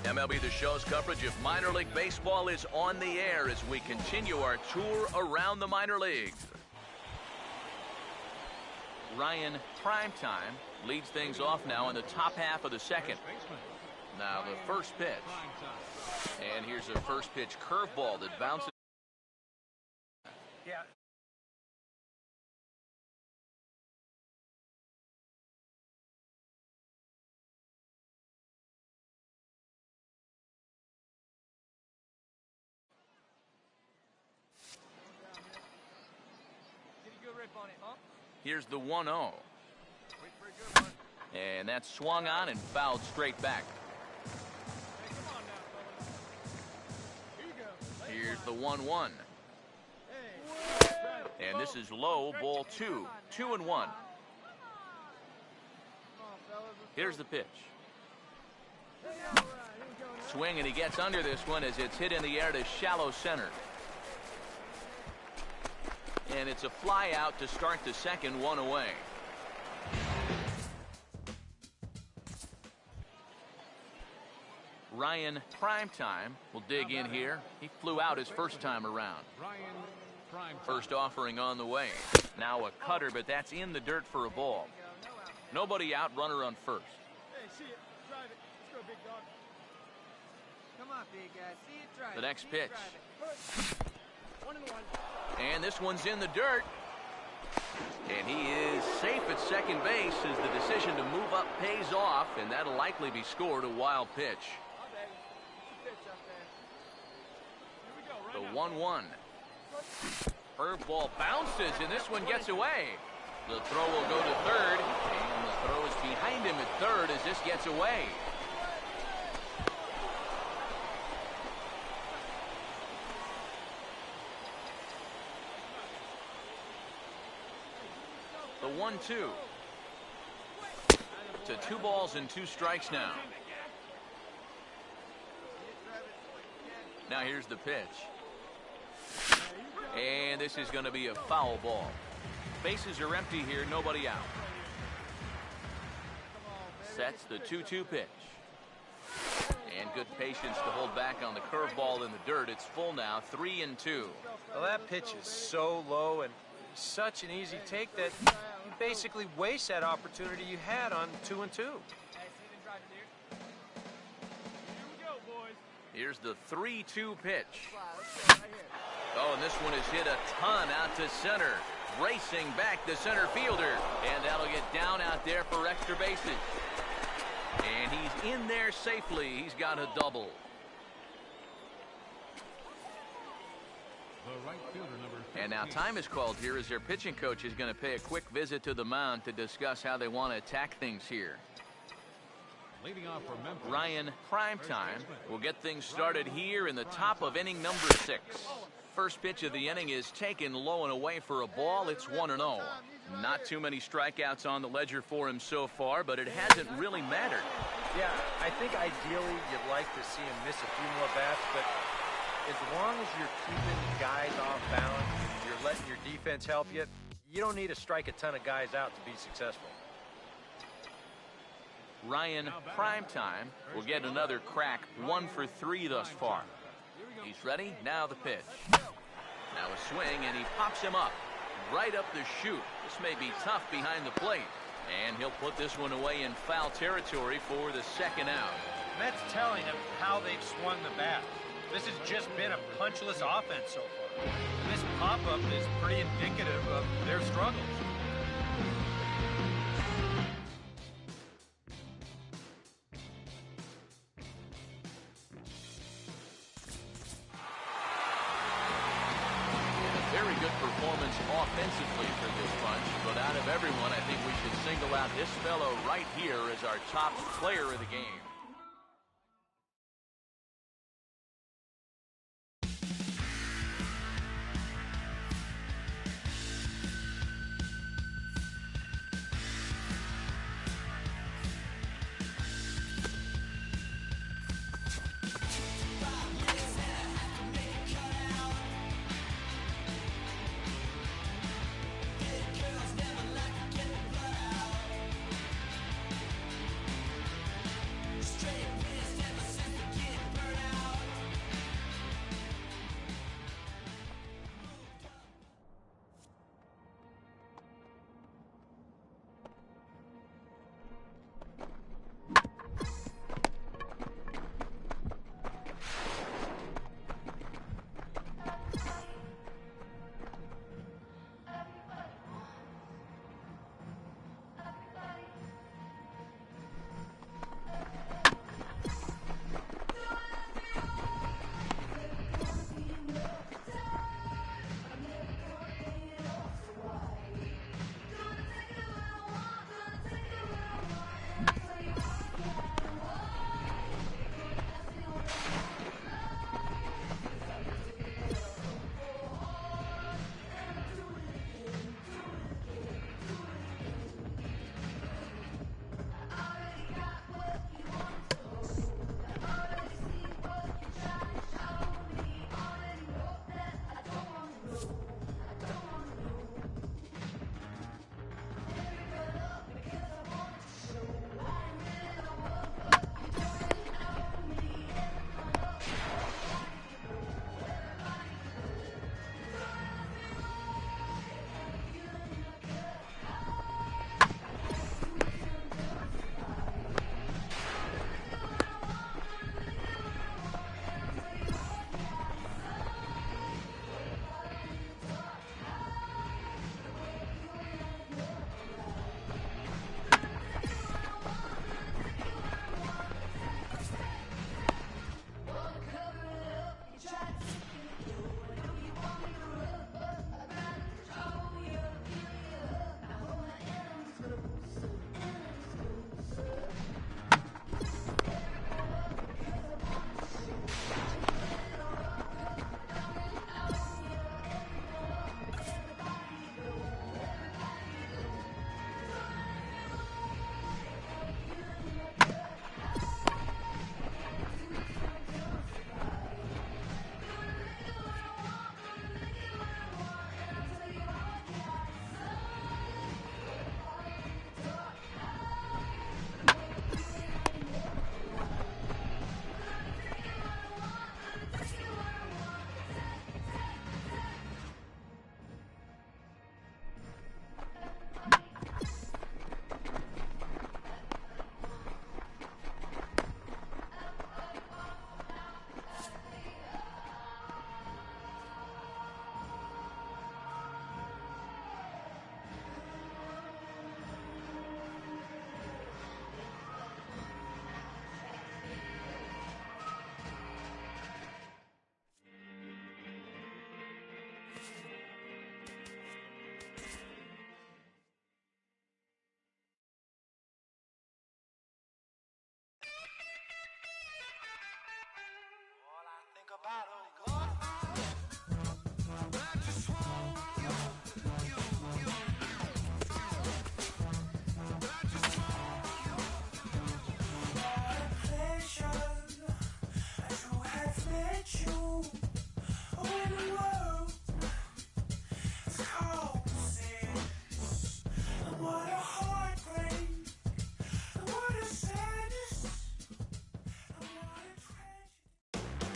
MLB The Show's coverage of minor league baseball is on the air as we continue our tour around the minor leagues. Ryan Primetime leads things off now in the top half of the second. Now the first pitch. And here's a first pitch curveball that bounces. Yeah. Here's the 1-0. And that's swung on and fouled straight back. Here's the 1-1. And this is low, ball 2. 2-1. Here's the pitch. Swing, and he gets under this one as it's hit in the air to shallow center. And it's a fly out to start the second, one away. Ryan Primetime will dig in here. He flew out his first time around. First offering on the way. Now a cutter, but that's in the dirt for a ball. Nobody out, runner on first. The next pitch. And this one's in the dirt. And he is safe at second base as the decision to move up pays off, and that'll likely be scored. A wild pitch. The 1-1. Curveball bounces, and this one gets away. The throw will go to third, and the throw is behind him at third as this gets away. The 1-2. To 2 balls and 2 strikes now. Now here's the pitch. And this is going to be a foul ball. Bases are empty here, nobody out. Sets the 2-2 pitch. And good patience to hold back on the curveball in the dirt. It's full now, 3-2. Well, that pitch is so low and such an easy take that you basically waste that opportunity you had on 2-2. Here's the 3-2 pitch. Oh, and this one is hit a ton out to center. Racing back the center fielder. And that'll get down out there for extra bases. And he's in there safely. He's got a double. And now time is called here as their pitching coach is going to pay a quick visit to the mound to discuss how they want to attack things here. Ryan Primetime will get things started here in the top of inning number 6. First pitch of the inning is taken low and away for a ball. It's 1-0. Not too many strikeouts on the ledger for him so far, but it hasn't really mattered. Yeah, I think ideally you'd like to see him miss a few more bats, but as long as you're keeping guys off balance, you're letting your defense help you, you don't need to strike a ton of guys out to be successful. Ryan Primetime will get another crack, 1 for 3 thus far. He's ready. Now the pitch. Now a swing, and he pops him up. Right up the chute. This may be tough behind the plate. And he'll put this one away in foul territory for the second out. That's telling him how they've swung the bat. This has just been a punchless offense so far. And this pop-up is pretty indicative of their struggles. Very good performance offensively for this bunch, but out of everyone, I think we should single out this fellow right here as our top player of the game.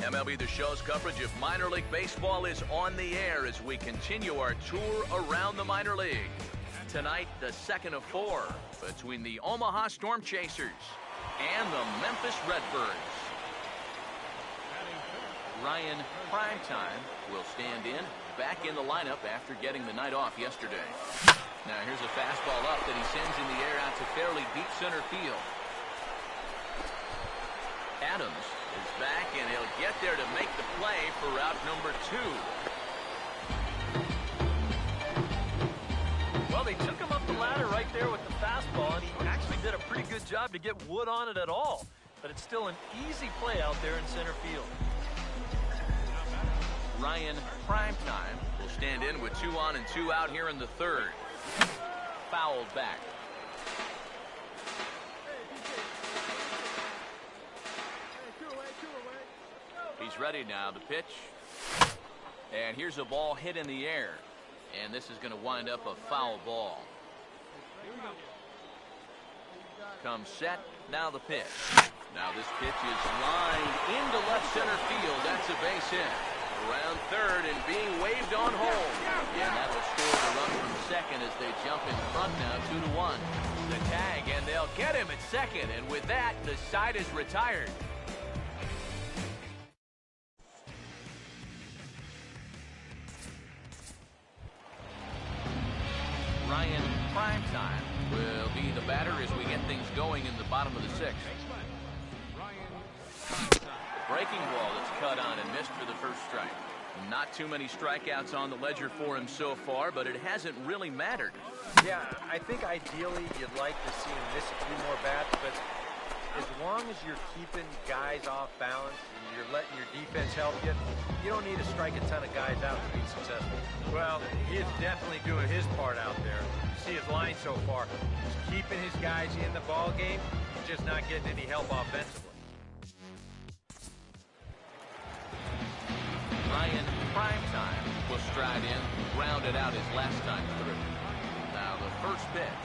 MLB The Show's coverage of minor league baseball is on the air as we continue our tour around the minor league. Tonight, the second of four between the Omaha Storm Chasers and the Memphis Redbirds. Ryan Primetime will stand in, back in the lineup after getting the night off yesterday. Now here's a fastball up that he sends in the air out to fairly deep center field. Adams is back, and he'll get there to make the play for out number 2. Well, they took him up the ladder right there with the fastball, and he actually did a pretty good job to get wood on it at all. But it's still an easy play out there in center field. Ryan Primetime will stand in with 2 on and 2 out here in the third. Fouled back. He's ready now to pitch. And here's a ball hit in the air. And this is going to wind up a foul ball. Comes set. Now the pitch. Now this pitch is lined into left center field. That's a base hit. Around third and being waved on home. And that will score the run from second as they jump in front now 2-1. The tag, and they'll get him at second. And with that, the side is retired. Ryan Primetime will be the batter as we get things going in the bottom of the sixth. Breaking ball that's cut on and missed for the first strike. Not too many strikeouts on the ledger for him so far, but it hasn't really mattered. Yeah, I think ideally you'd like to see him miss a few more bats, but as long as you're keeping guys off balance and you're letting your defense help you, you don't need to strike a ton of guys out to be successful. Well, he is definitely doing his part out there. You see his line so far. He's keeping his guys in the ball game, just not getting any help offensively. Ryan Primetime will stride in, grounded out his last time through. Now the first pitch.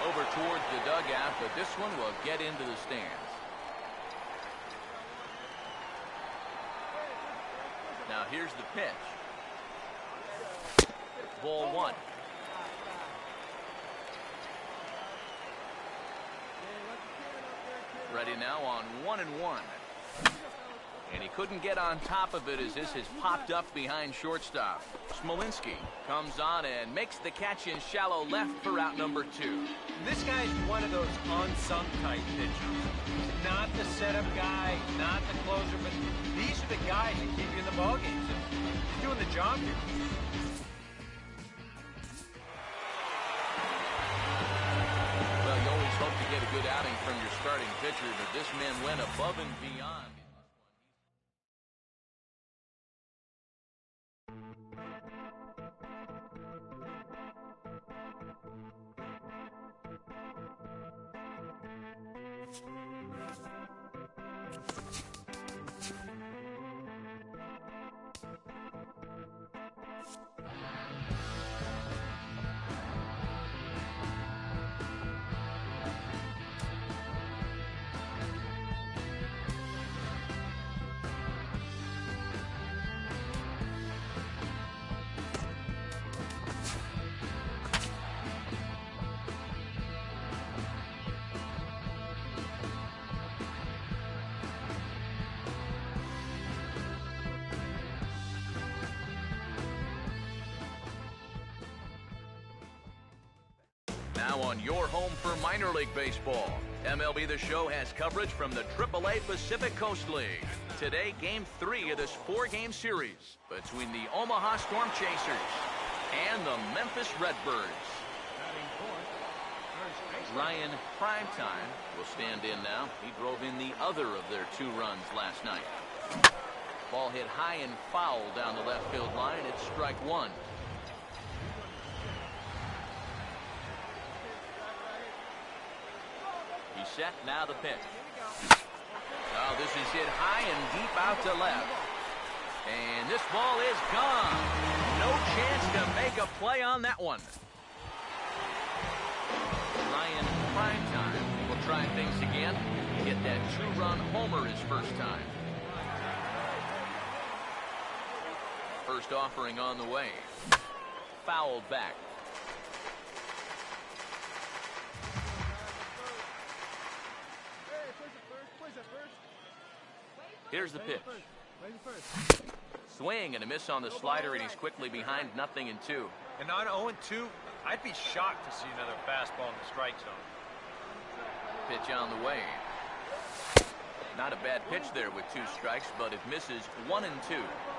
Over towards the dugout, but this one will get into the stands. Now here's the pitch. Ball 1. Ready now on 1-1. And he couldn't get on top of it as this has popped up behind shortstop. Smolinski comes on and makes the catch in shallow left for out number 2. This guy's one of those unsung type pitchers. Not the setup guy, not the closer, but these are the guys that keep you in the ball games. He's doing the job here. Well, you always hope to get a good outing from your starting pitcher, but this man went above and beyond. Now on your home for minor league baseball, MLB The Show has coverage from the AAA Pacific Coast League. Today, Game 3 of this 4-game series between the Omaha Storm Chasers and the Memphis Redbirds. Ryan Primetime will stand in now. He drove in the other of their 2 runs last night. Ball hit high and foul down the left field line. It's strike 1. He's set. Now the pitch. Oh, this is hit high and deep out to left. And this ball is gone. No chance to make a play on that one. Ryan Primetime will try things again. Hit that 2-run homer his first time. First offering on the way. Fouled back. Here's the pitch. Swing and a miss on the slider, and he's quickly behind 0-2. And on 0-2, I'd be shocked to see another fastball in the strike zone. Pitch on the way. Not a bad pitch there with 2 strikes, but it misses 1-2.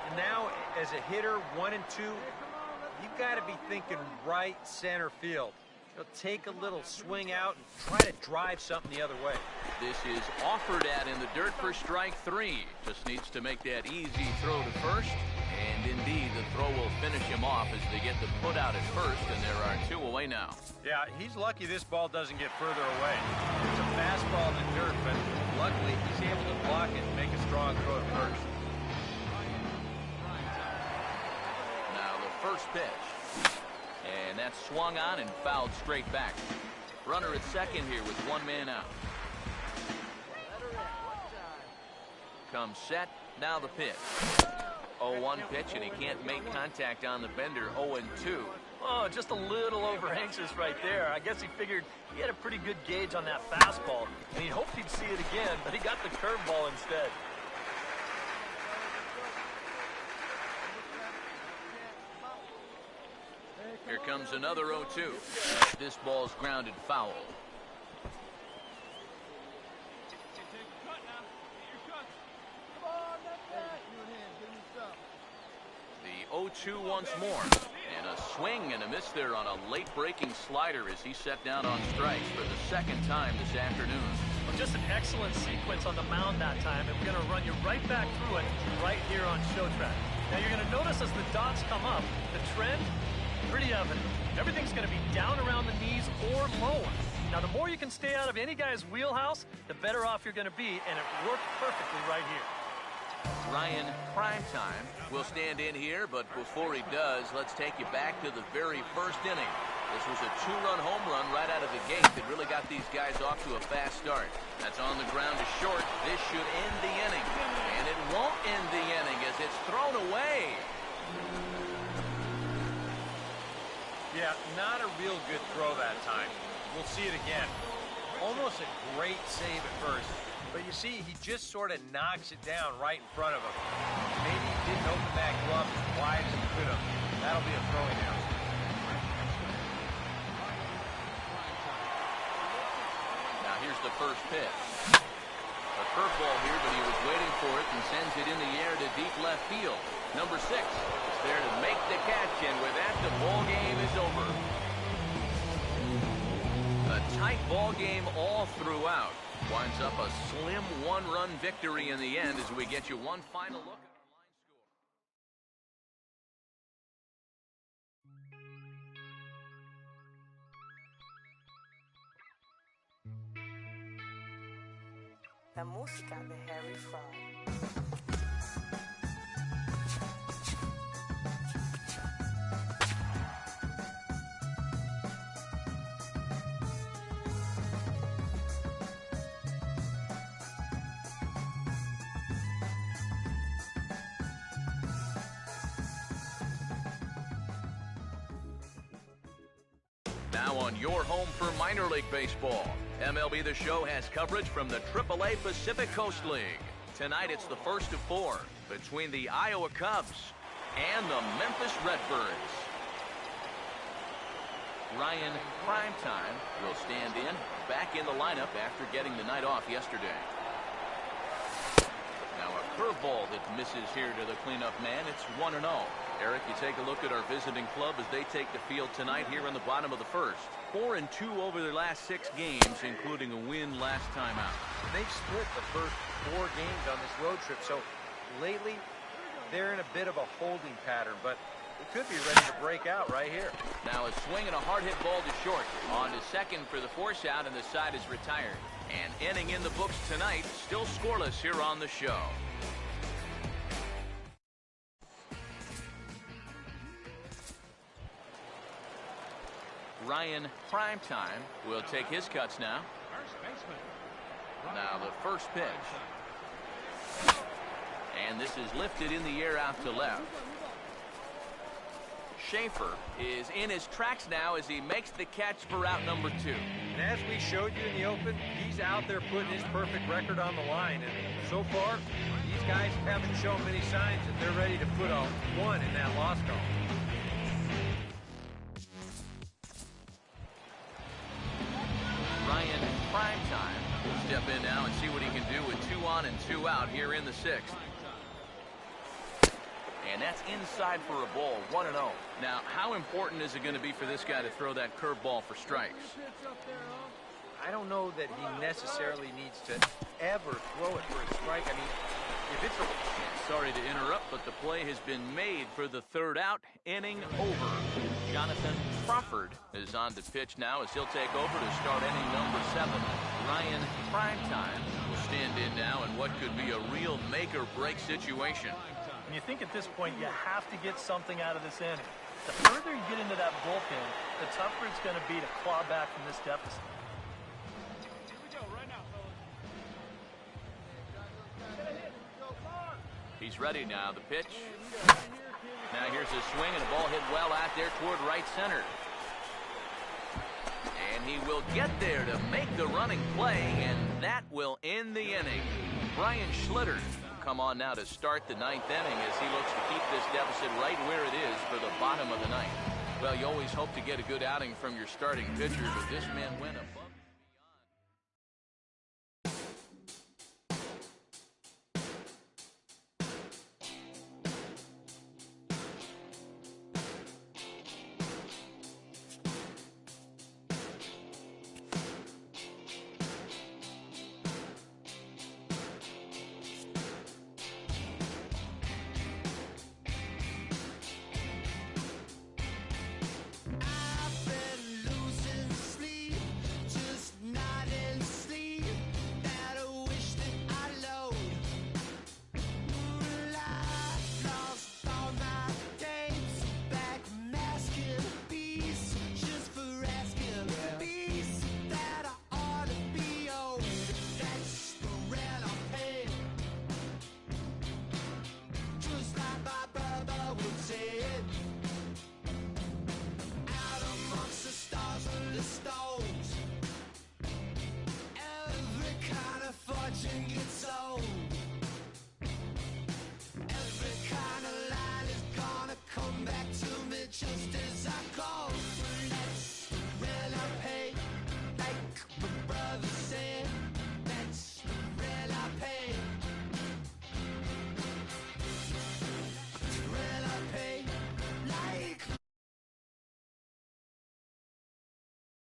And now, as a hitter, 1-2, you've got to be thinking right center field. He'll take a little swing out and try to drive something the other way. This is offered at in the dirt for strike 3. Just needs to make that easy throw to first. And indeed, the throw will finish him off as they get the put out at first, and there are 2 away now. Yeah, he's lucky this ball doesn't get further away. It's a fastball in the dirt, but luckily he's able to block it and make a strong throw to first. Now the first pitch. And that's swung on and fouled straight back. Runner at second here with 1 man out. Comes set. Now the pitch. 0-1 pitch, and he can't make contact on the bender. 0-2. Oh, just a little over anxious right there. I guess he figured he had a pretty good gauge on that fastball, and he hoped he'd see it again, but he got the curveball instead. Here comes another 0-2. This ball's grounded foul. The 0-2 once more. And a swing and a miss there on a late breaking slider as he set down on strikes for the 2nd time this afternoon. Well, just an excellent sequence on the mound that time, and we're going to run you right back through it right here on Show Track. Now you're going to notice as the dots come up, the trend, pretty evident. Everything's going to be down around the knees or lower. Now, the more you can stay out of any guy's wheelhouse, the better off you're going to be, and it worked perfectly right here. Ryan Primetime will stand in here, but before he does, let's take you back to the very first inning. This was a 2-run home run right out of the gate that really got these guys off to a fast start. That's on the ground to short. This should end the inning. And it won't end the inning as it's thrown away. Yeah, not a real good throw that time. We'll see it again. Almost a great save at first. But you see, he just sort of knocks it down right in front of him. Maybe he didn't open that glove as wide as he could have. That'll be a throwing error. Now here's the first pitch. A curveball here, but he was waiting for it and sends it in the air to deep left field. Number 6 is there to make the catch, and with that, the ball game is over. A tight ball game all throughout. Winds up a slim 1-run victory in the end as we get you one final look at La música de Harry Fraud. Now on your home for minor league baseball. MLB The Show has coverage from the AAA Pacific Coast League. Tonight it's the first of 4 between the Iowa Cubs and the Memphis Redbirds. Ryan Primetime will stand in, back in the lineup after getting the night off yesterday. Now a curveball that misses here to the cleanup man. It's 1-0. Eric, you take a look at our visiting club as they take the field tonight here in the bottom of the first. 4-2 over their last 6 games, including a win last time out. They've split the first 4 games on this road trip, so lately they're in a bit of a holding pattern, but it could be ready to break out right here. Now a swing and a hard hit ball to short. On to second for the force out, and the side is retired. And inning in the books tonight, still scoreless here on the show. Ryan Primetime will take his cuts now. Now the first pitch. And this is lifted in the air out to left. Schaefer is in his tracks now as he makes the catch for route number 2. And as we showed you in the open, he's out there putting his perfect record on the line. And so far, these guys haven't shown many signs that they're ready to put a 1 in that loss column. Ryan Primetime will step in now and see what he can do with 2 on and 2 out here in the 6th. And that's inside for a ball, 1-0. Now, how important is it going to be for this guy to throw that curveball for strikes? I don't know that he necessarily needs to ever throw it for a strike. I mean, if it's a... Sorry to interrupt, but the play has been made for the 3rd out. Inning over. Jonathan Crawford is on to pitch now as he'll take over to start inning number 7. Ryan Primetime will stand in now in what could be a real make-or-break situation. And you think at this point you have to get something out of this inning. The further you get into that bullpen, the tougher it's going to be to claw back from this deficit. Here we go, right now, fellas. He's ready now. The pitch. Now here's a swing and a ball hit well out there toward right center. And he will get there to make the running play, and that will end the inning. Brian Schlitter come on now to start the 9th inning as he looks to keep this deficit right where it is for the bottom of the 9th. Well, you always hope to get a good outing from your starting pitcher, but this man went above.